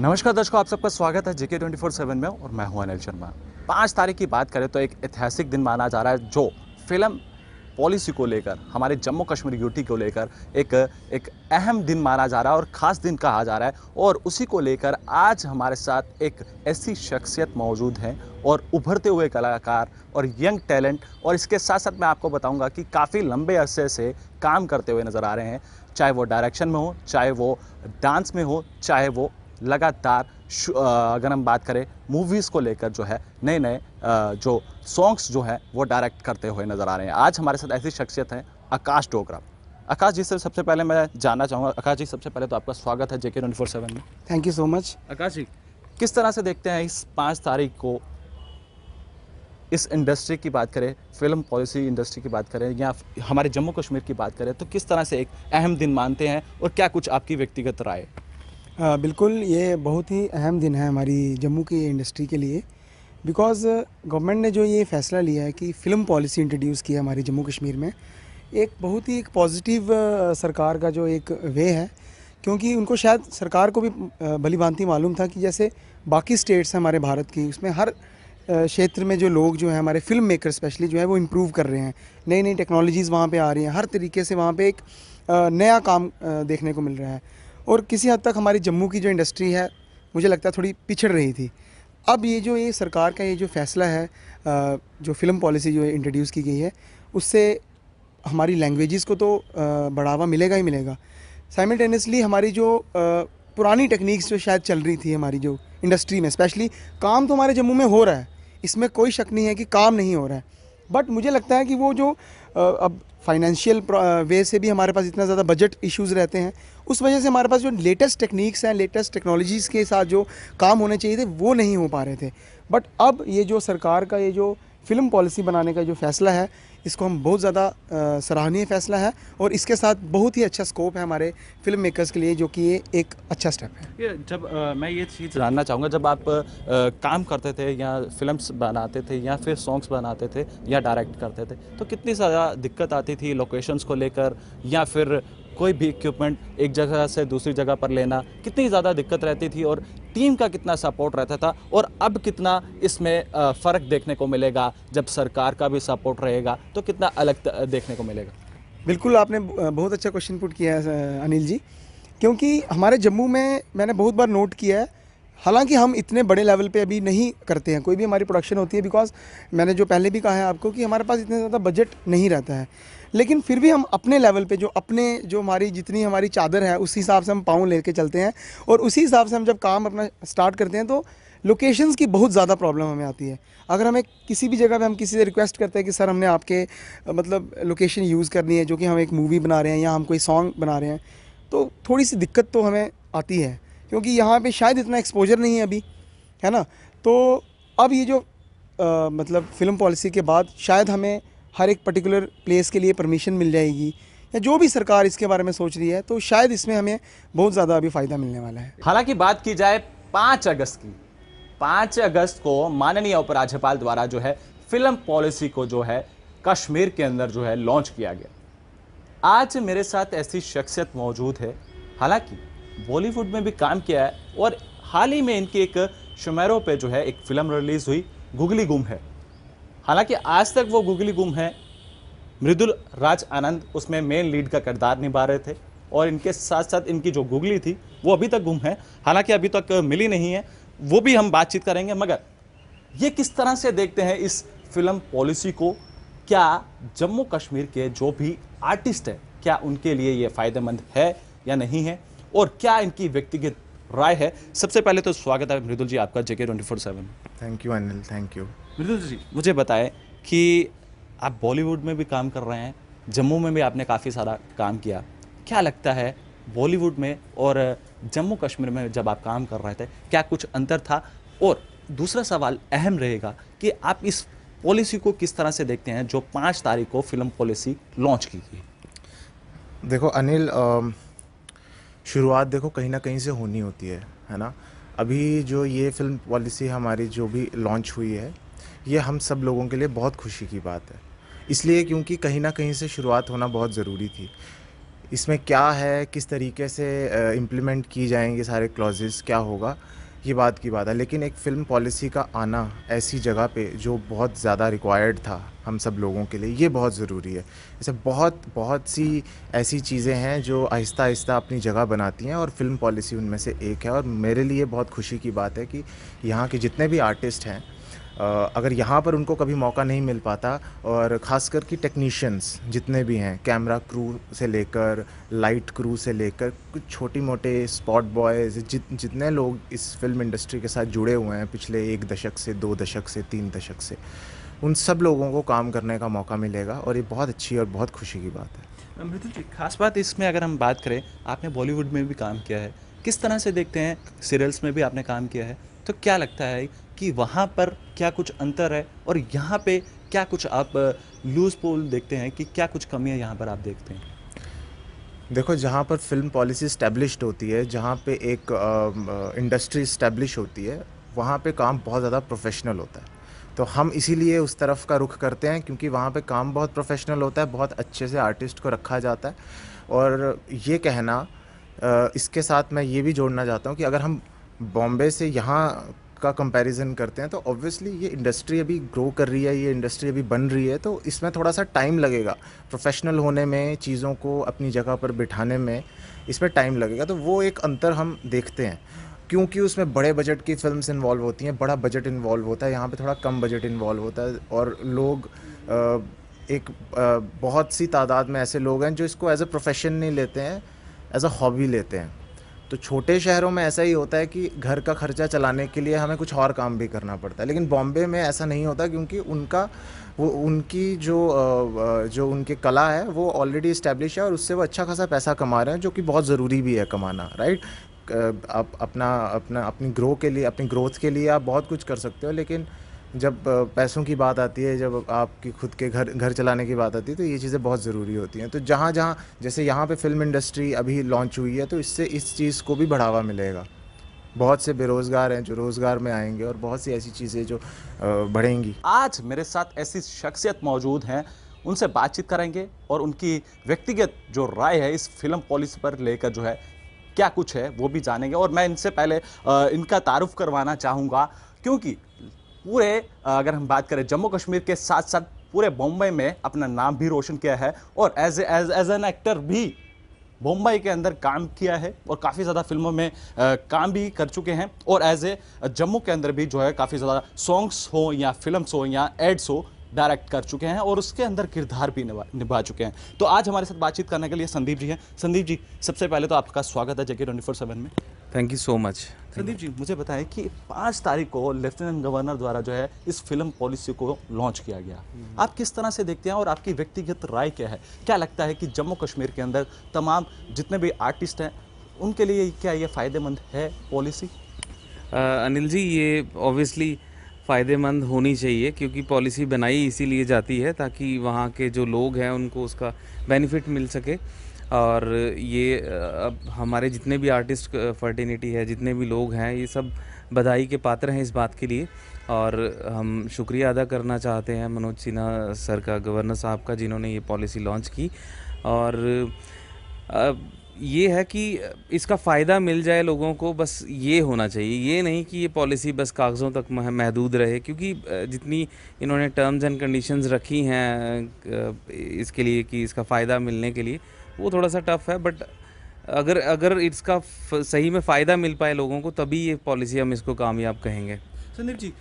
नमस्कार दर्शकों, आप सबका स्वागत है जेके 24/7 में और मैं हूं अनिल शर्मा। 5 तारीख की बात करें तो एक ऐतिहासिक दिन माना जा रहा है जो फिल्म पॉलिसी को लेकर, हमारे जम्मू कश्मीर यूटी को लेकर एक एक अहम दिन माना जा रहा है और ख़ास दिन कहा जा रहा है। और उसी को लेकर आज हमारे साथ एक ऐसी शख्सियत मौजूद है और उभरते हुए कलाकार और यंग टैलेंट, और इसके साथ साथ मैं आपको बताऊंगा कि काफ़ी लंबे अरसे से काम करते हुए नज़र आ रहे हैं, चाहे वो डायरेक्शन में हो, चाहे वो डांस में हो, चाहे वो लगातार अगर हम बात करें मूवीज़ को लेकर जो है नए नए जो सॉन्ग्स जो हैं वो डायरेक्ट करते हुए नज़र आ रहे हैं। आज हमारे साथ ऐसी शख्सियत हैं आकाश डोगरा। आकाश जी से सबसे पहले मैं जानना चाहूँगा, आकाश जी सबसे पहले तो आपका स्वागत है जेके 24/7 में। Thank you so much. Akash ji, किस तरह से देखते हैं इस 5 तारीख को, इस इंडस्ट्री की बात करें, फिल्म पॉलिसी इंडस्ट्री की बात करें या हमारे जम्मू कश्मीर की बात करें, तो किस तरह से एक अहम दिन मानते हैं और क्या कुछ आपकी व्यक्तिगत राय? बिल्कुल, ये बहुत ही अहम दिन है हमारी जम्मू की इंडस्ट्री के लिए, बिकॉज़ गवर्नमेंट ने जो ये फ़ैसला लिया है कि फ़िल्म पॉलिसी इंट्रोड्यूस की है हमारी जम्मू कश्मीर में, एक बहुत ही एक पॉजिटिव सरकार का जो एक वे है। क्योंकि उनको शायद सरकार को भी भली-भांति मालूम था कि जैसे बाकी स्टेट्स हैं हमारे भारत की, उसमें हर क्षेत्र में जो लोग जो हैं हमारे फ़िल्म मेकर स्पेशली जो है वो इम्प्रूव कर रहे हैं। नई-नई टेक्नोलॉजीज़ वहाँ पे आ रही हैं, हर तरीके से वहाँ पे एक नया काम देखने को मिल रहा है। और किसी हद तक हमारी जम्मू की जो इंडस्ट्री है, मुझे लगता है थोड़ी पिछड़ रही थी। अब ये सरकार का ये जो फ़ैसला है, जो फ़िल्म पॉलिसी जो इंट्रोड्यूस की गई है, उससे हमारी लैंग्वेजेस को तो बढ़ावा मिलेगा ही मिलेगा। साइमल्टेनियसली हमारी जो पुरानी टेक्निक्स जो शायद चल रही थी हमारी जो इंडस्ट्री में, स्पेशली काम तो हमारे जम्मू में हो रहा है, इसमें कोई शक नहीं है कि काम नहीं हो रहा है। बट मुझे लगता है कि वो जो अब फाइनेंशियल वे से भी हमारे पास इतना ज़्यादा बजट इश्यूज़ रहते हैं, उस वजह से हमारे पास जो लेटेस्ट टेक्निक्स हैं, लेटेस्ट टेक्नोलॉजीज़ के साथ जो काम होने चाहिए थे, वो नहीं हो पा रहे थे। बट अब ये जो सरकार का ये जो फ़िल्म पॉलिसी बनाने का जो फ़ैसला है, इसको हम बहुत ज़्यादा सराहनीय फ़ैसला है और इसके साथ बहुत ही अच्छा स्कोप है हमारे फ़िल्म मेकर्स के लिए, जो कि ये एक अच्छा स्टेप है। ये जब मैं ये चीज़ जानना चाहूँगा, जब आप काम करते थे या फिल्म्स बनाते थे या फिर सॉन्ग्स बनाते थे या डायरेक्ट करते थे, तो कितनी ज़्यादा दिक्कत आती थी लोकेशंस को लेकर, या फिर कोई भी इक्विपमेंट एक जगह से दूसरी जगह पर लेना, कितनी ज़्यादा दिक्कत रहती थी और टीम का कितना सपोर्ट रहता था, और अब कितना इसमें फ़र्क देखने को मिलेगा जब सरकार का भी सपोर्ट रहेगा, तो कितना अलग देखने को मिलेगा? बिल्कुल, आपने बहुत अच्छा क्वेश्चन पुट किया है अनिल जी, क्योंकि हमारे जम्मू में मैंने बहुत बार नोट किया है, हालांकि हम इतने बड़े लेवल पे अभी नहीं करते हैं, कोई भी हमारी प्रोडक्शन होती है, बिकॉज मैंने जो पहले भी कहा है आपको कि हमारे पास इतना ज़्यादा बजट नहीं रहता है। लेकिन फिर भी हम अपने लेवल पे जो हमारी जितनी हमारी चादर है, उस हिसाब से हम पाँव लेके चलते हैं और उसी हिसाब से हम जब काम अपना स्टार्ट करते हैं, तो लोकेशंस की बहुत ज़्यादा प्रॉब्लम हमें आती है। अगर हमें किसी भी जगह पे हम किसी से रिक्वेस्ट करते हैं कि सर हमने आपके मतलब लोकेशन यूज़ करनी है, जो कि हम एक मूवी बना रहे हैं या हम कोई सॉन्ग बना रहे हैं, तो थोड़ी सी दिक्कत तो हमें आती है, क्योंकि यहाँ पे शायद इतना एक्सपोजर नहीं है अभी, है ना। तो अब ये जो मतलब फ़िल्म पॉलिसी के बाद शायद हमें हर एक पर्टिकुलर प्लेस के लिए परमिशन मिल जाएगी, या जो भी सरकार इसके बारे में सोच रही है, तो शायद इसमें हमें बहुत ज़्यादा अभी फ़ायदा मिलने वाला है। हालांकि बात की जाए 5 अगस्त की, 5 अगस्त को माननीय उपराज्यपाल द्वारा जो है फिल्म पॉलिसी को जो है कश्मीर के अंदर जो है लॉन्च किया गया। आज मेरे साथ ऐसी शख्सियत मौजूद है, हालांकि बॉलीवुड में भी काम किया है, और हाल ही में इनकी एक शुमेरों पे जो है एक फिल्म रिलीज हुई, गुगली गुम है। हालांकि आज तक वो गुगली गुम है, मृदुल राज आनंद उसमें मेन लीड का किरदार निभा रहे थे, और इनके साथ साथ इनकी जो गुगली थी वो अभी तक गुम है, हालांकि अभी तक मिली नहीं है, वो भी हम बातचीत करेंगे। मगर ये किस तरह से देखते हैं इस फिल्म पॉलिसी को? क्या जम्मू कश्मीर के जो भी आर्टिस्ट है, क्या उनके लिए ये फ़ायदेमंद है या नहीं है, और क्या इनकी व्यक्तिगत राय है? सबसे पहले तो स्वागत है मृदुल जी आपका JK 24/7। Thank you Anil, thank you. Mridul ji, मुझे बताएं कि आप बॉलीवुड में भी काम कर रहे हैं, जम्मू में भी आपने काफ़ी सारा काम किया, क्या लगता है बॉलीवुड में और जम्मू कश्मीर में जब आप काम कर रहे थे, क्या कुछ अंतर था? और दूसरा सवाल अहम रहेगा कि आप इस पॉलिसी को किस तरह से देखते हैं जो 5 तारीख को फिल्म पॉलिसी लॉन्च की गई? देखो अनिल, शुरुआत देखो कहीं ना कहीं से होनी होती है ना। अभी जो ये फिल्म पॉलिसी हमारी जो भी लॉन्च हुई है, ये हम सब लोगों के लिए बहुत खुशी की बात है, इसलिए क्योंकि कहीं ना कहीं से शुरुआत होना बहुत ज़रूरी थी। इसमें क्या है, किस तरीके से इम्प्लीमेंट की जाएंगे सारे क्लॉजेस, क्या होगा, ये बात की बात है। लेकिन एक फ़िल्म पॉलिसी का आना ऐसी जगह पे जो बहुत ज़्यादा रिक्वायर्ड था हम सब लोगों के लिए, ये बहुत ज़रूरी है। ऐसे बहुत बहुत सी ऐसी चीज़ें हैं जो आहिस्ता आहिस्ता अपनी जगह बनाती हैं और फिल्म पॉलिसी उनमें से एक है। और मेरे लिए बहुत खुशी की बात है कि यहाँ के जितने भी आर्टिस्ट हैं, अगर यहाँ पर उनको कभी मौका नहीं मिल पाता, और ख़ासकर कि टेक्नीशियंस जितने भी हैं, कैमरा क्रू से लेकर लाइट क्रू से लेकर कुछ छोटी मोटे स्पॉट बॉयज़, जितने लोग इस फिल्म इंडस्ट्री के साथ जुड़े हुए हैं पिछले 1 दशक से, 2 दशक से, 3 दशक से, उन सब लोगों को काम करने का मौका मिलेगा और ये बहुत अच्छी और बहुत खुशी की बात है। मृदुल जी, खास बात इसमें अगर हम बात करें, आपने बॉलीवुड में भी काम किया है, किस तरह से देखते हैं, सीरियल्स में भी आपने काम किया है, तो क्या लगता है कि वहाँ पर क्या कुछ अंतर है और यहाँ पे क्या कुछ आप लूज पोल देखते हैं कि क्या कुछ कमियाँ यहाँ पर आप देखते हैं? देखो, जहाँ पर फिल्म पॉलिसी इस्टेब्लिश्ड होती है, जहाँ पे एक इंडस्ट्री इस्टेब्लिश होती है, वहाँ पे काम बहुत ज़्यादा प्रोफेशनल होता है। तो हम इसीलिए उस तरफ का रुख करते हैं क्योंकि वहाँ पे काम बहुत प्रोफेशनल होता है, बहुत अच्छे से आर्टिस्ट को रखा जाता है। और ये कहना, इसके साथ मैं ये भी जोड़ना चाहता हूँ कि अगर हम बॉम्बे से यहाँ का कंपैरिजन करते हैं तो ऑब्वियसली ये इंडस्ट्री अभी ग्रो कर रही है, ये इंडस्ट्री अभी बन रही है, तो इसमें थोड़ा सा टाइम लगेगा प्रोफेशनल होने में, चीज़ों को अपनी जगह पर बिठाने में, इसमें टाइम लगेगा। तो वो एक अंतर हम देखते हैं क्योंकि उसमें बड़े बजट की फिल्म्स इन्वॉल्व होती हैं, बड़ा बजट इन्वॉल्व होता है। यहाँ पे थोड़ा कम बजट इन्वॉल्व होता है और लोग बहुत सी तादाद में ऐसे लोग हैं जो इसको एज अ प्रोफेशन नहीं लेते हैं, एज अ हॉबी लेते हैं। तो छोटे शहरों में ऐसा ही होता है कि घर का खर्चा चलाने के लिए हमें कुछ और काम भी करना पड़ता है, लेकिन बॉम्बे में ऐसा नहीं होता क्योंकि उनकी जो उनकी कला है वो ऑलरेडी इस्टेब्लिश है और उससे वो अच्छा खासा पैसा कमा रहे हैं, जो कि बहुत ज़रूरी भी है कमाना, राइट। आप अपनी अपनी ग्रोथ के लिए आप बहुत कुछ कर सकते हो, लेकिन जब पैसों की बात आती है, जब आपकी खुद के घर चलाने की बात आती है, तो ये चीज़ें बहुत ज़रूरी होती हैं। तो जहाँ जहाँ जैसे यहाँ पे फिल्म इंडस्ट्री अभी लॉन्च हुई है, तो इससे इस चीज़ को भी बढ़ावा मिलेगा। बहुत से बेरोज़गार हैं जो रोज़गार में आएंगे और बहुत सी ऐसी चीज़ें जो बढ़ेंगी। आज मेरे साथ ऐसी शख्सियत मौजूद हैं, उनसे बातचीत करेंगे और उनकी व्यक्तिगत जो राय है इस फिल्म पॉलिसी पर लेकर जो है क्या कुछ है वो भी जानेंगे। और मैं इनसे पहले इनका तारुफ करवाना चाहूँगा क्योंकि पूरे अगर हम बात करें जम्मू कश्मीर के साथ साथ पूरे बॉम्बे में अपना नाम भी रोशन किया है और एज एन एक्टर भी बॉम्बे के अंदर काम किया है और काफ़ी ज़्यादा फिल्मों में काम भी कर चुके हैं और एज ए जम्मू के अंदर भी जो है काफ़ी ज़्यादा सॉन्ग्स हो या फिल्म्स हो या एड्स हो डायरेक्ट कर चुके हैं और उसके अंदर किरदार भी निभा चुके हैं। तो आज हमारे साथ बातचीत करने के लिए संदीप जी हैं। संदीप जी, सबसे पहले तो आपका स्वागत है JK 24/7 में। Thank you so much. Sandeep ji, मुझे बताएं कि 5 तारीख को लेफ्टिनेंट गवर्नर द्वारा जो है इस फिल्म पॉलिसी को लॉन्च किया गया। आप किस तरह से देखते हैं और आपकी व्यक्तिगत राय क्या है? क्या लगता है कि जम्मू कश्मीर के अंदर तमाम जितने भी आर्टिस्ट हैं उनके लिए क्या ये फ़ायदेमंद है पॉलिसी? अनिल जी, ये ऑब्वियसली फ़ायदेमंद होनी चाहिए क्योंकि पॉलिसी बनाई इसीलिए जाती है ताकि वहाँ के जो लोग हैं उनको उसका बेनिफिट मिल सके। और ये अब हमारे जितने भी आर्टिस्ट फर्टिनिटी है, जितने भी लोग हैं, ये सब बधाई के पात्र हैं इस बात के लिए। और हम शुक्रिया अदा करना चाहते हैं मनोज सिन्हा सर का, गवर्नर साहब का, जिन्होंने ये पॉलिसी लॉन्च की। और ये है कि इसका फ़ायदा मिल जाए लोगों को, बस ये होना चाहिए। ये नहीं कि ये पॉलिसी बस कागज़ों तक महदूद रहे, क्योंकि जितनी इन्होंने टर्म्स एंड कंडीशंस रखी हैं इसके लिए कि इसका फ़ायदा मिलने के लिए, वो थोड़ा सा टफ़ है। बट अगर इसका सही में फ़ायदा मिल पाए लोगों को, तभी ये पॉलिसी हम इसको कामयाब कहेंगे। संदीप जी,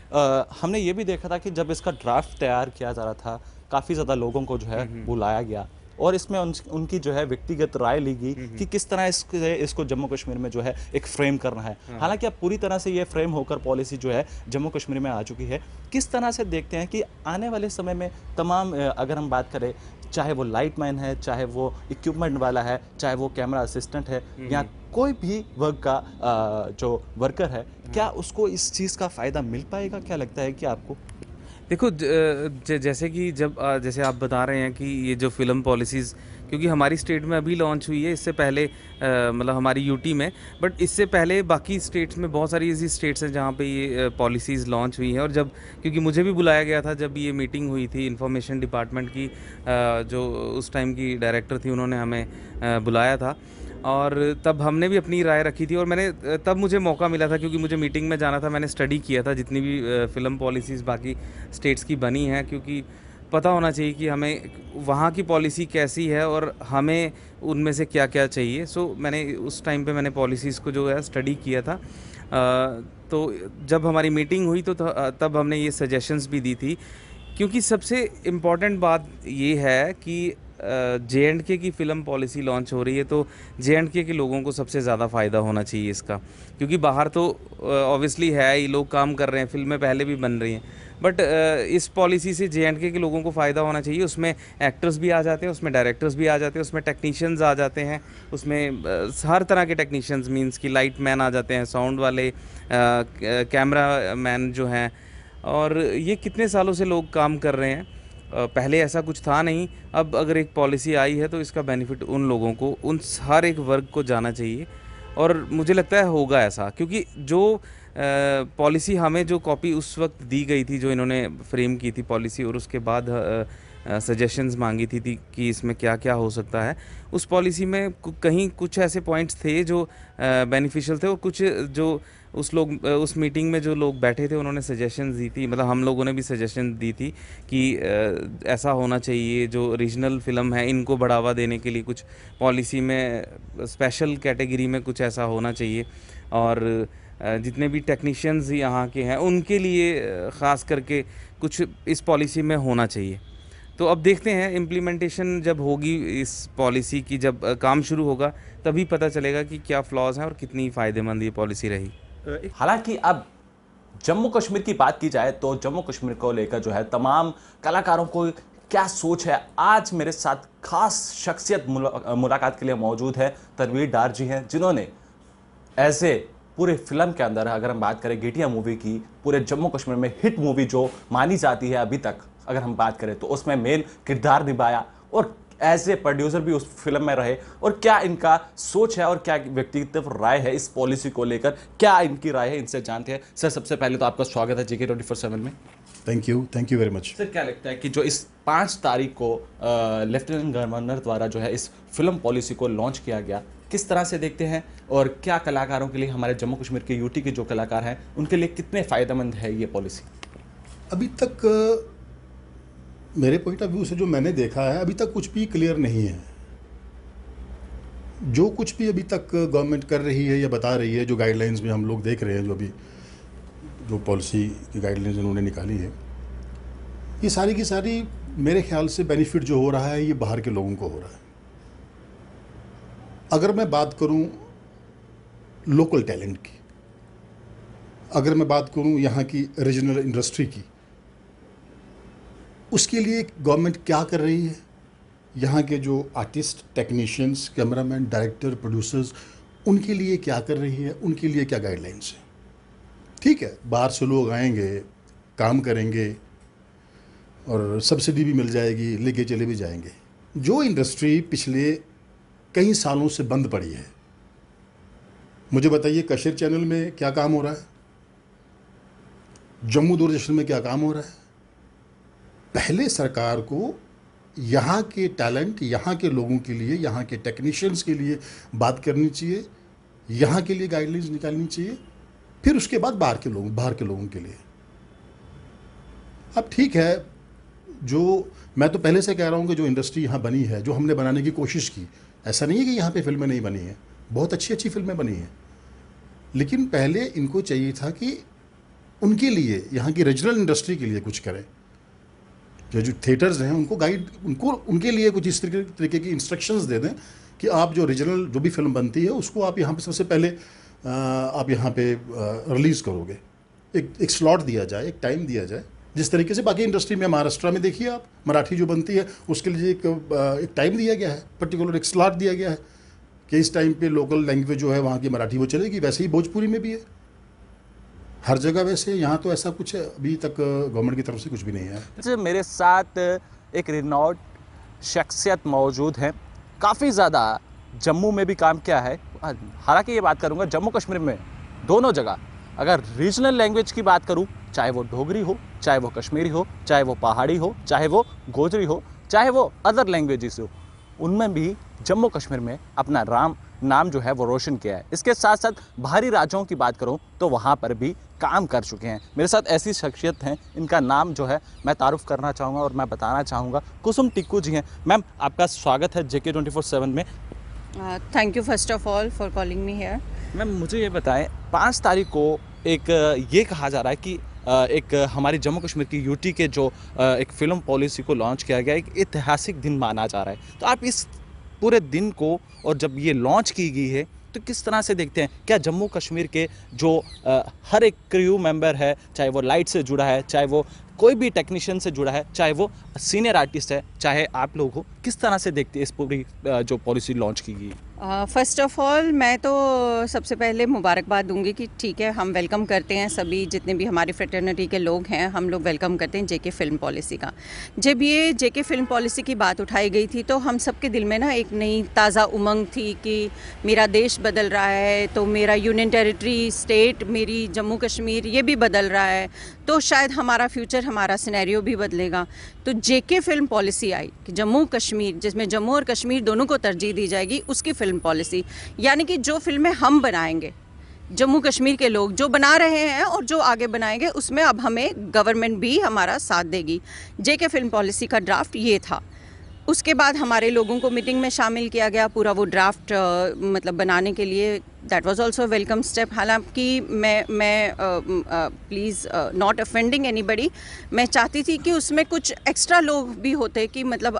हमने ये भी देखा था कि जब इसका ड्राफ्ट तैयार किया जा रहा था, काफ़ी ज़्यादा लोगों को जो है बुलाया गया और इसमें उनकी जो है व्यक्तिगत राय ली गई कि किस तरह इसको जम्मू कश्मीर में जो है एक फ्रेम करना है। हालांकि अब पूरी तरह से ये फ्रेम होकर पॉलिसी जो है जम्मू कश्मीर में आ चुकी है। किस तरह से देखते हैं कि आने वाले समय में तमाम अगर हम बात करें, चाहे वो लाइट मैन है, चाहे वो इक्विपमेंट वाला है, चाहे वो कैमरा असिस्टेंट है या कोई भी वर्क का जो वर्कर है, क्या उसको इस चीज़ का फ़ायदा मिल पाएगा? क्या लगता है कि आपको? देखो, जैसे कि जैसे आप बता रहे हैं कि ये जो फिल्म पॉलिसीज़ क्योंकि हमारी स्टेट में अभी लॉन्च हुई है, इससे पहले मतलब हमारी यूटी में, बट इससे पहले बाकी स्टेट्स में बहुत सारी ऐसी स्टेट्स हैं जहाँ पे ये पॉलिसीज़ लॉन्च हुई हैं। और जब, क्योंकि मुझे भी बुलाया गया था जब ये मीटिंग हुई थी इंफॉर्मेशन डिपार्टमेंट की, जो उस टाइम की डायरेक्टर थी उन्होंने हमें बुलाया था और तब हमने भी अपनी राय रखी थी। और मैंने तब मुझे मौका मिला था, क्योंकि मुझे मीटिंग में जाना था, मैंने स्टडी किया था जितनी भी फ़िल्म पॉलिसीज़ बाकी स्टेट्स की बनी हैं, क्योंकि पता होना चाहिए कि हमें वहाँ की पॉलिसी कैसी है और हमें उनमें से क्या क्या चाहिए। सो मैंने उस टाइम पे मैंने पॉलिसीज़ को जो है स्टडी किया था। तो जब हमारी मीटिंग हुई तो तब हमने ये सजेशंस भी दी थी, क्योंकि सबसे इम्पॉर्टेंट बात ये है कि जे.एंड.के की फ़िल्म पॉलिसी लॉन्च हो रही है, तो जे.एंड.के के लोगों को सबसे ज़्यादा फ़ायदा होना चाहिए इसका, क्योंकि बाहर तो ऑब्वियसली है ही, लोग काम कर रहे हैं, फ़िल्में पहले भी बन रही हैं, बट इस पॉलिसी से जे.एंड.के के लोगों को फ़ायदा होना चाहिए। उसमें एक्टर्स भी आ जाते हैं, उसमें डायरेक्टर्स भी आ जाते हैं, उसमें टेक्नीशियंस आ जाते हैं, उसमें हर तरह के टेक्नीशियंस, मीन्स कि लाइट मैन आ जाते हैं, साउंड वाले, कैमरा मैन जो हैं, और ये कितने सालों से लोग काम कर रहे हैं। पहले ऐसा कुछ था नहीं, अब अगर एक पॉलिसी आई है तो इसका बेनिफिट उन लोगों को, उन हर एक वर्ग को जाना चाहिए। और मुझे लगता है होगा ऐसा, क्योंकि जो पॉलिसी हमें जो कॉपी उस वक्त दी गई थी, जो इन्होंने फ्रेम की थी पॉलिसी, और उसके बाद सजेशंस मांगी थी कि इसमें क्या क्या हो सकता है, उस पॉलिसी में कहीं कुछ ऐसे पॉइंट्स थे जो बेनिफिशियल थे, और कुछ जो उस मीटिंग में जो लोग बैठे थे उन्होंने सजेशंस दी थी, मतलब हम लोगों ने भी सजेशन दी थी कि ऐसा होना चाहिए, जो रीजनल फ़िल्म है इनको बढ़ावा देने के लिए कुछ पॉलिसी में स्पेशल कैटेगरी में कुछ ऐसा होना चाहिए, और जितने भी टेक्नीशियंस यहाँ के हैं उनके लिए ख़ास करके कुछ इस पॉलिसी में होना चाहिए। तो अब देखते हैं इम्प्लीमेंटेशन जब होगी इस पॉलिसी की, जब काम शुरू होगा तभी पता चलेगा कि क्या फ्लॉज हैं और कितनी फ़ायदेमंद ये पॉलिसी रही। हालांकि अब जम्मू कश्मीर की बात की जाए तो जम्मू कश्मीर को लेकर जो है तमाम कलाकारों को क्या सोच है, आज मेरे साथ खास शख्सियत मुलाकात के लिए मौजूद है। तनवीर डार जी हैं, जिन्होंने ऐसे पूरे फिल्म के अंदर, अगर हम बात करें गेटिया मूवी की, पूरे जम्मू कश्मीर में हिट मूवी जो मानी जाती है अभी तक, अगर हम बात करें तो उसमें मेन किरदार निभाया और एज ए प्रोड्यूसर भी उस फिल्म में रहे। और क्या इनका सोच है और क्या व्यक्तिगत राय है इस पॉलिसी को लेकर, क्या इनकी राय है, इनसे जानते हैं। सर, सबसे पहले तो आपका स्वागत है JK 24/7 में। Thank you very much. Sir, क्या लगता है कि जो इस 5 तारीख को लेफ्टिनेंट गवर्नर द्वारा जो है इस फिल्म पॉलिसी को लॉन्च किया गया, किस तरह से देखते हैं, और क्या कलाकारों के लिए, हमारे जम्मू कश्मीर के यूटी के जो कलाकार हैं उनके लिए कितने फ़ायदेमंद है ये पॉलिसी? अभी तक मेरे पॉइंट ऑफ व्यू से जो मैंने देखा है, अभी तक कुछ भी क्लियर नहीं है। जो कुछ भी अभी तक गवर्नमेंट कर रही है या बता रही है, जो गाइडलाइंस में हम लोग देख रहे हैं, जो अभी जो पॉलिसी की गाइडलाइंस उन्होंने निकाली है, ये सारी की सारी मेरे ख्याल से बेनिफिट जो हो रहा है ये बाहर के लोगों को हो रहा है। अगर मैं बात करूं लोकल टैलेंट की, अगर मैं बात करूं यहाँ की रीजनल इंडस्ट्री की, उसके लिए गवर्नमेंट क्या कर रही है, यहाँ के जो artist, technicians, cameraman, director, producers, उनके लिए क्या कर रही है, उनके लिए क्या गाइडलाइंस है। ठीक है, बाहर से लोग आएंगे, काम करेंगे और सब्सिडी भी मिल जाएगी, लेके चले भी जाएंगे। जो इंडस्ट्री पिछले कई सालों से बंद पड़ी है, मुझे बताइए कशर चैनल में क्या काम हो रहा है, जम्मू दूरदर्शन में क्या काम हो रहा है। पहले सरकार को यहाँ के टैलेंट, यहाँ के लोगों के लिए, यहाँ के टेक्नीशियंस के लिए बात करनी चाहिए, यहाँ के लिए गाइडलाइंस निकालनी चाहिए, फिर उसके बाद बाहर के लोगों के लिए। अब ठीक है, जो मैं तो पहले से कह रहा हूँ कि जो इंडस्ट्री यहाँ बनी है, जो हमने बनाने की कोशिश की, ऐसा नहीं है कि यहाँ पे फिल्में नहीं बनी हैं, बहुत अच्छी अच्छी फिल्में बनी हैं, लेकिन पहले इनको चाहिए था कि उनके लिए, यहाँ की रीजनल इंडस्ट्री के लिए कुछ करें। जो थिएटर्स हैं उनके लिए कुछ इस तरीके की इंस्ट्रक्शंस दे दें कि आप जो रीजनल जो भी फिल्म बनती है उसको आप यहाँ पे सबसे पहले आप यहाँ पे रिलीज़ करोगे, एक स्लॉट दिया जाए, एक टाइम दिया जाए। जिस तरीके से बाकी इंडस्ट्री में, महाराष्ट्र में देखिए आप, मराठी जो बनती है उसके लिए एक टाइम दिया गया है, पर्टिकुलर एक स्लॉट दिया गया है कि इस टाइम पे लोकल लैंग्वेज जो है वहाँ की मराठी वो चलेगी। वैसे ही भोजपुरी में भी है, हर जगह वैसे। यहाँ तो ऐसा कुछ अभी तक गवर्नमेंट की तरफ से कुछ भी नहीं है। मेरे साथ एक रिनॉल्ड शख्सियत मौजूद हैं, काफ़ी ज़्यादा जम्मू में भी काम किया है। हालांकि ये बात करूँगा जम्मू कश्मीर में दोनों जगह, अगर रीजनल लैंग्वेज की बात करूँ, चाहे वो डोगरी हो, चाहे वो कश्मीरी हो, चाहे वो पहाड़ी हो, चाहे वो गोजरी हो, चाहे वो अदर लैंग्वेजेस हो, उनमें भी जम्मू कश्मीर में अपना नाम जो है वो रोशन किया है। इसके साथ साथ बाहरी राज्यों की बात करूं तो वहां पर भी काम कर चुके हैं। मेरे साथ ऐसी शख्सियत हैं, इनका नाम जो है मैं तारुफ करना चाहूँगा और मैं बताना चाहूँगा। कुसुम टिक्कू जी हैं। मैम, आपका स्वागत है JK 24/7 में। Thank you first of all for calling me here. Ma'am, मुझे ये बताएं, 5 तारीख को एक ये कहा जा रहा है कि एक हमारी जम्मू कश्मीर की यूटी के जो एक फ़िल्म पॉलिसी को लॉन्च किया गया, एक ऐतिहासिक दिन माना जा रहा है। तो आप इस पूरे दिन को, और जब ये लॉन्च की गई है, तो किस तरह से देखते हैं? क्या जम्मू कश्मीर के जो हर एक क्रू मेंबर है, चाहे वो लाइट से जुड़ा है, चाहे वो कोई भी टेक्नीशियन से जुड़ा है, चाहे वो सीनियर आर्टिस्ट है, चाहे आप लोग हो, किस तरह से देखते हैं इस पूरी जो पॉलिसी लॉन्च की गई? फर्स्ट ऑफ ऑल मैं तो सबसे पहले मुबारकबाद दूंगी कि ठीक है, हम वेलकम करते हैं सभी जितने भी हमारी फ्रेटर्निटी के लोग हैं, हम लोग वेलकम करते हैं JK फिल्म पॉलिसी का। जब ये JK फिल्म पॉलिसी की बात उठाई गई थी तो हम सबके दिल में ना एक नई ताज़ा उमंग थी कि मेरा देश बदल रहा है, तो मेरा यूनियन टेरिटरी स्टेट, मेरी जम्मू कश्मीर, ये भी बदल रहा है, तो शायद हमारा फ्यूचर, हमारा सिनेरियो भी बदलेगा। तो JK फिल्म पॉलिसी आई कि जम्मू कश्मीर, जिसमें जम्मू और कश्मीर दोनों को तरजीह दी जाएगी, उसकी फिल्म पॉलिसी, यानी कि जो फिल्में हम बनाएंगे, जम्मू कश्मीर के लोग जो बना रहे हैं और जो आगे बनाएंगे, उसमें अब हमें गवर्नमेंट भी हमारा साथ देगी। JK फिल्म पॉलिसी का ड्राफ्ट ये था। उसके बाद हमारे लोगों को मीटिंग में शामिल किया गया पूरा वो ड्राफ्ट मतलब बनाने के लिए। That was also welcome step. हालांकि मैं प्लीज़ नॉट ऑफेंडिंग एनीबडी, मैं चाहती थी कि उसमें कुछ एक्स्ट्रा लोग भी होते, कि मतलब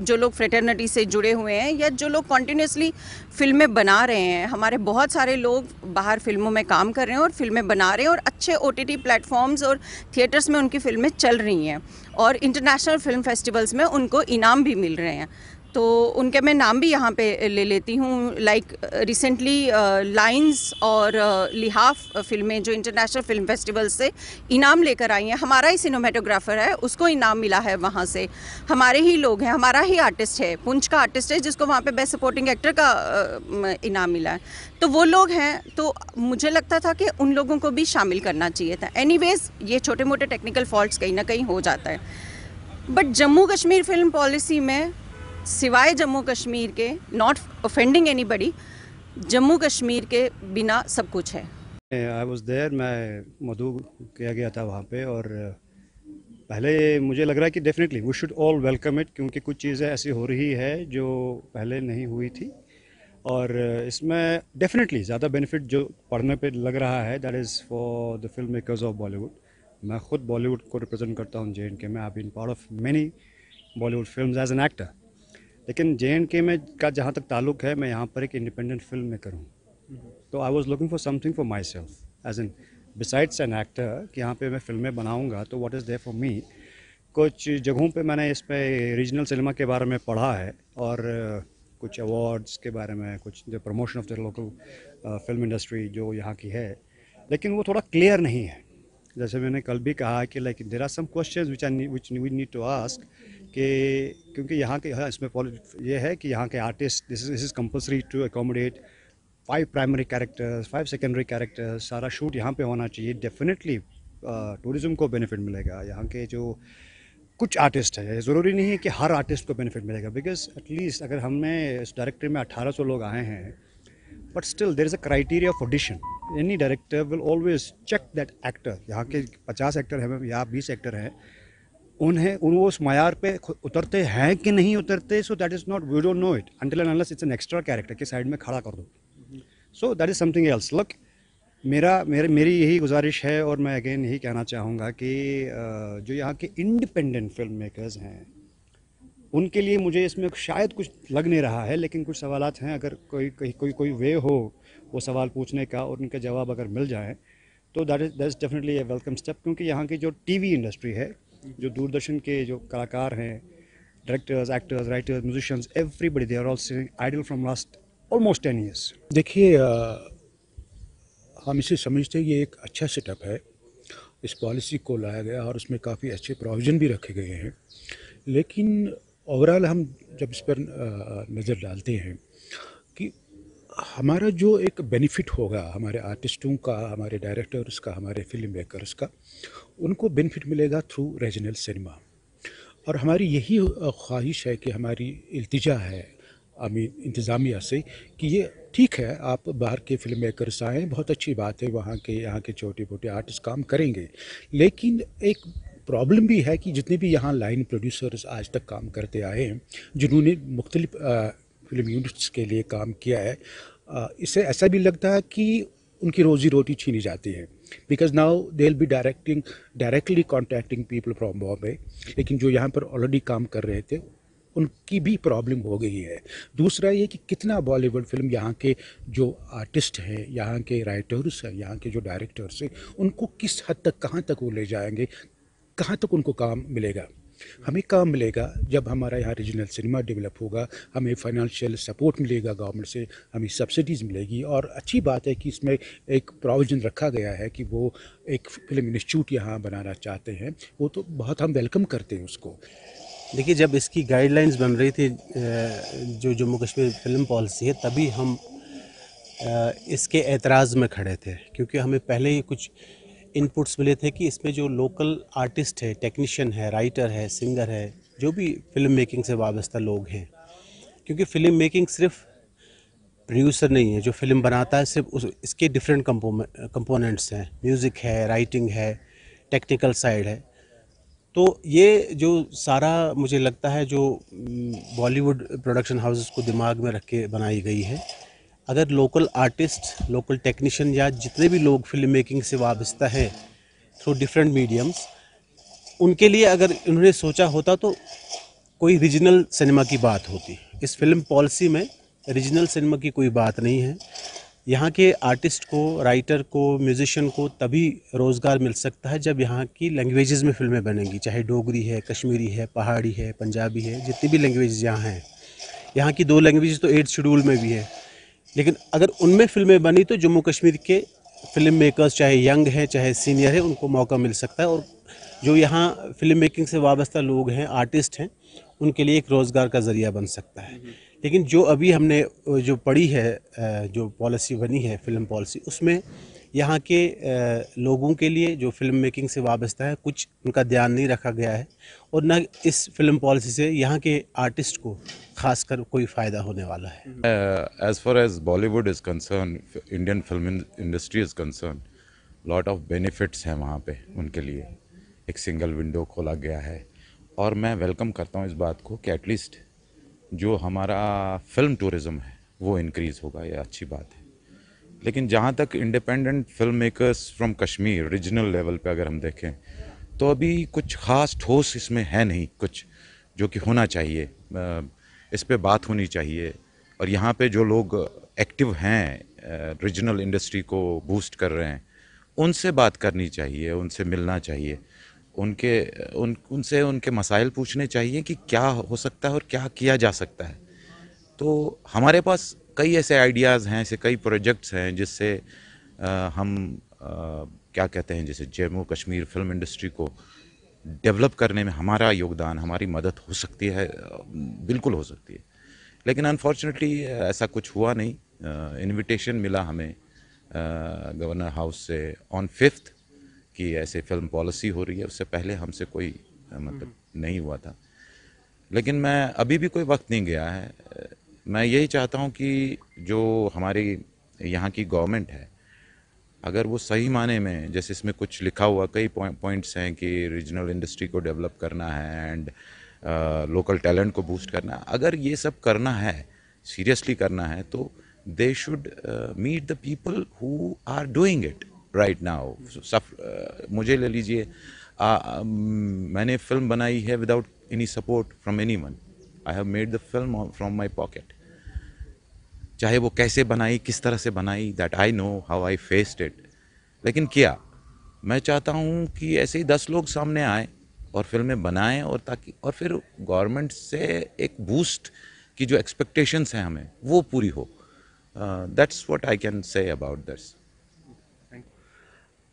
जो लोग फ्रेटर्निटी से जुड़े हुए हैं या जो लोग कॉन्टीन्यूसली फिल्में बना रहे हैं। हमारे बहुत सारे लोग बाहर फिल्मों में काम कर रहे हैं और फिल्में बना रहे हैं, और अच्छे OTT प्लेटफॉर्म्स और थिएटर्स में उनकी फिल्में चल रही हैं, और इंटरनेशनल फिल्म फेस्टिवल्स में उनको इनाम भी मिल रहे हैं। तो उनके मैं नाम भी यहाँ पे ले लेती हूँ। लाइक रिसेंटली लाइंस और लिहाफ फिल्में जो इंटरनेशनल फिल्म फेस्टिवल से इनाम लेकर आई हैं, हमारा ही सिनेमेटोग्राफर है, उसको इनाम मिला है वहाँ से। हमारे ही लोग हैं, हमारा ही आर्टिस्ट है, पुंछ का आर्टिस्ट है, जिसको वहाँ पे बेस्ट सपोर्टिंग एक्टर का इनाम मिला है। तो वो लोग हैं, तो मुझे लगता था कि उन लोगों को भी शामिल करना चाहिए था। एनीवेज, ये छोटे मोटे टेक्निकल फॉल्ट्स कहीं ना कहीं हो जाता है, but Jammu Kashmir film policy में सिवाय जम्मू कश्मीर के, not offending anybody, Jammu Kashmir के बिना सब कुछ है। आई वॉज देयर, मैं मधु किया गया था वहाँ पे, और पहले मुझे लग रहा है कि definitely we should all welcome it, क्योंकि कुछ चीज़ें ऐसी हो रही है जो पहले नहीं हुई थी, और इसमें डेफिनेटली ज़्यादा बेनिफिट जो पढ़ने पे लग रहा है, that is for the film makers of Bollywood. मैं खुद बॉलीवुड को रिप्रेजेंट करता हूँ JNK में। I been part of many Bollywood films as an actor, लेकिन JNK में का जहाँ तक ताल्लुक़ है, मैं यहाँ पर एक इंडिपेंडेंट फिल्म मेकर हूँ। तो I was looking for something for my self as an besides an actor, कि यहाँ पे मैं फिल्में बनाऊँगा तो what is there for me. कुछ जगहों पे मैंने इस पे रीजनल सिनेमा के बारे में पढ़ा है, और कुछ अवार्ड्स के बारे में, कुछ the promotion of the local film industry जो यहाँ की है, लेकिन वो थोड़ा क्लियर नहीं है। जैसे मैंने कल भी कहा कि like there are some questions which we need to ask, कि क्योंकि यहाँ के इसमें ये है कि यहाँ के artist, this is compulsory to accommodate 5 primary characters, 5 secondary characters, सारा शूट यहाँ पे होना चाहिए। डेफिनेटली टूरिज़्म को बेनिफिट मिलेगा। यहाँ के जो कुछ आर्टिस्ट है, ज़रूरी नहीं है कि हर आर्टिस्ट को बेनिफिट मिलेगा, बिकॉज एटलीस्ट अगर हमें इस डायरेक्टरी में 1800 लोग आए हैं, but still there is a criteria of audition. Any director will always check that actor. यहाँ के 50 एक्टर हैं या 20 एक्टर हैं, उन्हें वो उस मायार पे उतरते हैं कि नहीं उतरते। So that is not, we don't know it until and unless it's an extra character के साइड में खड़ा कर दो। So that is something else. Look, मेरी यही गुजारिश है, और मैं अगेन यही कहना चाहूँगा कि जो यहाँ के इंडिपेंडेंट फिल्म मेकर्स हैं, उनके लिए मुझे इसमें शायद कुछ लग नहीं रहा है, लेकिन कुछ सवालात हैं। अगर कोई वे हो वो सवाल पूछने का और उनके जवाब अगर मिल जाए, तो that is definitely A welcome step. क्योंकि यहाँ की जो TV इंडस्ट्री है, जो दूरदर्शन के जो कलाकार हैं, directors, actors, writers, musicians, everybody, they are all sitting idle from last almost 10 years। देखिए, हम इसे समझते हैं ये एक अच्छा सेटअप है। इस पॉलिसी को लाया गया और उसमें काफ़ी अच्छे प्रोविज़न भी रखे गए हैं, लेकिन ओवरऑल हम जब इस पर नज़र डालते हैं कि हमारा जो एक बेनिफिट होगा हमारे आर्टिस्टों का, हमारे डायरेक्टर्स का, हमारे फिल्म मेकर्स का, उनको बेनिफिट मिलेगा थ्रू रीजनल सिनेमा। और हमारी यही ख्वाहिश है कि हमारी इल्तिजा है इंतज़ामिया से कि ये ठीक है, आप बाहर के फिल्म मेकर्स आएँ, बहुत अच्छी बात है, वहाँ के यहाँ के छोटे मोटे आर्टिस्ट काम करेंगे, लेकिन एक प्रॉब्लम भी है कि जितने भी यहाँ लाइन प्रोड्यूसर्स आज तक काम करते आए हैं, जिन्होंने मुख्तलिफ फिल्म यूनिट्स के लिए काम किया है, इससे ऐसा भी लगता है कि उनकी रोज़ी रोटी छीनी जाती है, because now they will be directly contacting people from Bombay, लेकिन जो यहाँ पर ऑलरेडी काम कर रहे थे उनकी भी प्रॉब्लम हो गई है। दूसरा ये कि कितना बॉलीवुड फिल्म यहाँ के जो आर्टिस्ट हैं, यहाँ के राइटर्स हैं, यहाँ के जो डायरेक्टर्स हैं, उनको किस हद तक, कहाँ तक वो ले जाएंगे, कहाँ तक उनको काम मिलेगा। हमें काम मिलेगा जब हमारा यहाँ रीजनल सिनेमा डेवलप होगा, हमें फाइनेंशियल सपोर्ट मिलेगा गवर्नमेंट से, हमें सब्सिडीज़ मिलेगी। और अच्छी बात है कि इसमें एक प्रोविज़न रखा गया है कि वो एक फिल्म इंस्टीट्यूट यहाँ बनाना चाहते हैं, वो तो बहुत हम वेलकम करते हैं उसको। देखिए, जब इसकी गाइडलाइंस बन रही थी, जो जम्मू कश्मीर फिल्म पॉलिसी है, तभी हम इसके एतराज़ में खड़े थे, क्योंकि हमें पहले ही कुछ इनपुट्स मिले थे कि इसमें जो लोकल आर्टिस्ट है, टेक्नीशियन है, राइटर है, सिंगर है, जो भी फिल्म मेकिंग से वाबस्ता लोग हैं, क्योंकि फ़िल्म मेकिंग सिर्फ प्रोड्यूसर नहीं है जो फिल्म बनाता है, सिर्फ इसके डिफरेंट कंपोनेंट्स हैं, म्यूज़िक है, राइटिंग है, टेक्निकल साइड है। तो ये जो सारा मुझे लगता है जो बॉलीवुड प्रोडक्शन हाउसेस को दिमाग में रख के बनाई गई है, अगर लोकल आर्टिस्ट, लोकल टेक्नीशियन या जितने भी लोग फिल्म मेकिंग से वाबस्ता हैं थ्रू डिफरेंट मीडियम्स, उनके लिए अगर उन्होंने सोचा होता तो कोई रीजनल सिनेमा की बात होती। इस फिल्म पॉलिसी में रीजनल सिनेमा की कोई बात नहीं है। यहाँ के आर्टिस्ट को, राइटर को, म्यूज़िशियन को तभी रोज़गार मिल सकता है जब यहाँ की लैंग्वेजेस में फ़िल्में बनेंगी, चाहे डोगरी है, कश्मीरी है, पहाड़ी है, पंजाबी है, जितनी भी लैंग्वेजेस यहाँ हैं। यहाँ की 2 लैंग्वेजेस तो 8th शेड्यूल में भी है, लेकिन अगर उनमें फ़िल्में बनी तो जम्मू कश्मीर के फिल्म मेकर्स, चाहे यंग हैं चाहे सीनियर हैं, उनको मौका मिल सकता है। और जो यहाँ फिल्म मेकिंग से वाबस्ता लोग हैं, आर्टिस्ट हैं, उनके लिए एक रोज़गार का ज़रिया बन सकता है। लेकिन जो अभी हमने जो पढ़ी है, जो पॉलिसी बनी है फिल्म पॉलिसी, उसमें यहाँ के लोगों के लिए जो फिल्म मेकिंग से वाबस्ता है कुछ उनका ध्यान नहीं रखा गया है, और न इस फिल्म पॉलिसी से यहाँ के आर्टिस्ट को खासकर कोई फ़ायदा होने वाला है। As far as Bollywood is concerned, Indian film industry is concerned, lot of benefits हैं वहाँ पे उनके लिए। एक सिंगल विंडो खोला गया है, और मैं वेलकम करता हूँ इस बात को कि एटलीस्ट जो हमारा फिल्म टूरिज़्म है वो इंक्रीज़ होगा, ये अच्छी बात है। लेकिन जहाँ तक independent film makers from Kashmir regional level पे अगर हम देखें तो अभी कुछ ख़ास ठोस इसमें है नहीं, कुछ जो कि होना चाहिए, इस पे बात होनी चाहिए। और यहाँ पे जो लोग एक्टिव हैं, रीजनल इंडस्ट्री को बूस्ट कर रहे हैं, उनसे बात करनी चाहिए, उनसे मिलना चाहिए, उनसे उनके मसाइल पूछने चाहिए कि क्या हो सकता है और क्या किया जा सकता है। तो हमारे पास कई ऐसे आइडियाज़ हैं, ऐसे कई प्रोजेक्ट्स हैं जिससे हम क्या कहते हैं, जैसे जम्मू कश्मीर फिल्म इंडस्ट्री को डेवलप करने में हमारा योगदान, हमारी मदद हो सकती है, बिल्कुल हो सकती है। लेकिन अनफॉर्चुनेटली ऐसा कुछ हुआ नहीं। इनविटेशन मिला हमें गवर्नर हाउस से ऑन 5th कि ऐसे फिल्म पॉलिसी हो रही है, उससे पहले हमसे कोई मतलब नहीं हुआ था। लेकिन मैं अभी भी कोई वक्त नहीं गया है। मैं यही चाहता हूँ कि जो हमारी यहाँ की गवर्नमेंट है, अगर वो सही माने में, जैसे इसमें कुछ लिखा हुआ कई पॉइंट्स हैं कि रीजनल इंडस्ट्री को डेवलप करना है एंड लोकल टैलेंट को बूस्ट करना है, अगर ये सब करना है, सीरियसली करना है, तो they should meet the people who are doing it right now. मुझे ले लीजिए, मैंने फिल्म बनाई है without any support from anyone. I have made the film from my pocket. चाहे वो कैसे बनाई, किस तरह से बनाई, that I know how I faced it. लेकिन क्या मैं चाहता हूँ कि ऐसे ही 10 लोग सामने आए और फिल्में बनाएं, और ताकि और फिर गवर्नमेंट से एक बूस्ट की जो एक्सपेक्टेशंस हैं हमें, वो पूरी हो। That's what I can say about this.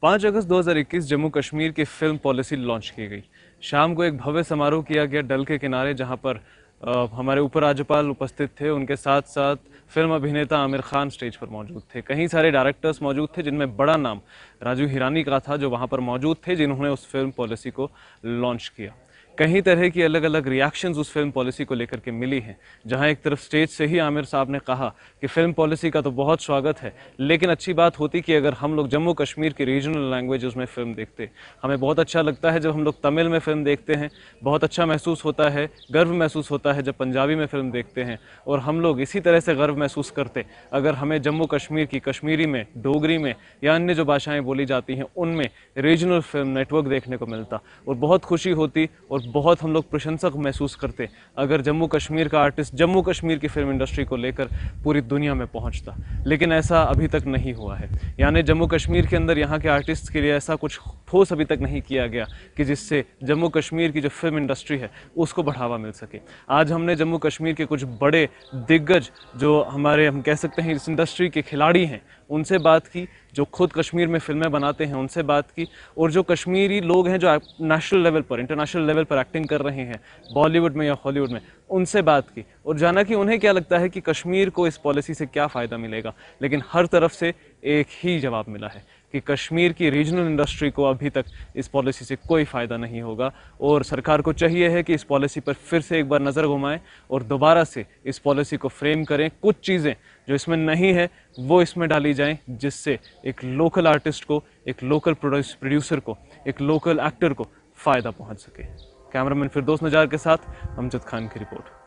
5 अगस्त 2021 जम्मू कश्मीर की फिल्म पॉलिसी लॉन्च की गई। शाम को एक भव्य समारोह किया गया डल के किनारे, जहां पर हमारे उपराज्यपाल उपस्थित थे, उनके साथ साथ फिल्म अभिनेता आमिर खान स्टेज पर मौजूद थे। कई सारे डायरेक्टर्स मौजूद थे, जिनमें बड़ा नाम राजू हिरानी का था, जो वहाँ पर मौजूद थे, जिन्होंने उस फिल्म पॉलिसी को लॉन्च किया। कई तरह की अलग अलग रिएक्शंस उस फिल्म पॉलिसी को लेकर के मिली हैं। जहां एक तरफ स्टेज से ही आमिर साहब ने कहा कि फिल्म पॉलिसी का तो बहुत स्वागत है, लेकिन अच्छी बात होती कि अगर हम लोग जम्मू कश्मीर की रीजनल लैंग्वेजेस में फ़िल्म देखते। हमें बहुत अच्छा लगता है जब हम लोग तमिल में फ़िल्म देखते हैं, बहुत अच्छा महसूस होता है, गर्व महसूस होता है जब पंजाबी में फ़िल्म देखते हैं, और हम लोग इसी तरह से गर्व महसूस करते अगर हमें जम्मू कश्मीर की कश्मीरी में, डोगरी में या अन्य जो भाषाएँ बोली जाती हैं उनमें रीजनल फिल्म नेटवर्क देखने को मिलता, और बहुत खुशी होती और बहुत हम लोग प्रशंसक महसूस करते अगर जम्मू कश्मीर का आर्टिस्ट जम्मू कश्मीर की फिल्म इंडस्ट्री को लेकर पूरी दुनिया में पहुंचता। लेकिन ऐसा अभी तक नहीं हुआ है, यानी जम्मू कश्मीर के अंदर यहाँ के आर्टिस्ट के लिए ऐसा कुछ ठोस अभी तक नहीं किया गया कि जिससे जम्मू कश्मीर की जो फिल्म इंडस्ट्री है उसको बढ़ावा मिल सके। आज हमने जम्मू कश्मीर के कुछ बड़े दिग्गज जो हमारे हम कह सकते हैं इस इंडस्ट्री के खिलाड़ी हैं उनसे बात की, जो खुद कश्मीर में फिल्में बनाते हैं उनसे बात की, और जो कश्मीरी लोग हैं जो नेशनल लेवल पर, इंटरनेशनल लेवल पर एक्टिंग कर रहे हैं बॉलीवुड में या हॉलीवुड में, उनसे बात की और जाना कि उन्हें क्या लगता है कि कश्मीर को इस पॉलिसी से क्या फ़ायदा मिलेगा। लेकिन हर तरफ से एक ही जवाब मिला है कि कश्मीर की रीजनल इंडस्ट्री को अभी तक इस पॉलिसी से कोई फ़ायदा नहीं होगा, और सरकार को चाहिए है कि इस पॉलिसी पर फिर से एक बार नज़र घुमाएं और दोबारा से इस पॉलिसी को फ्रेम करें। कुछ चीज़ें जो इसमें नहीं है वो इसमें डाली जाएं, जिससे एक लोकल आर्टिस्ट को, एक लोकल प्रोड्यूसर को, एक लोकल एक्टर को फ़ायदा पहुंच सके। कैमरामैन फिरदौस नजार के साथ अमजद खान की रिपोर्ट।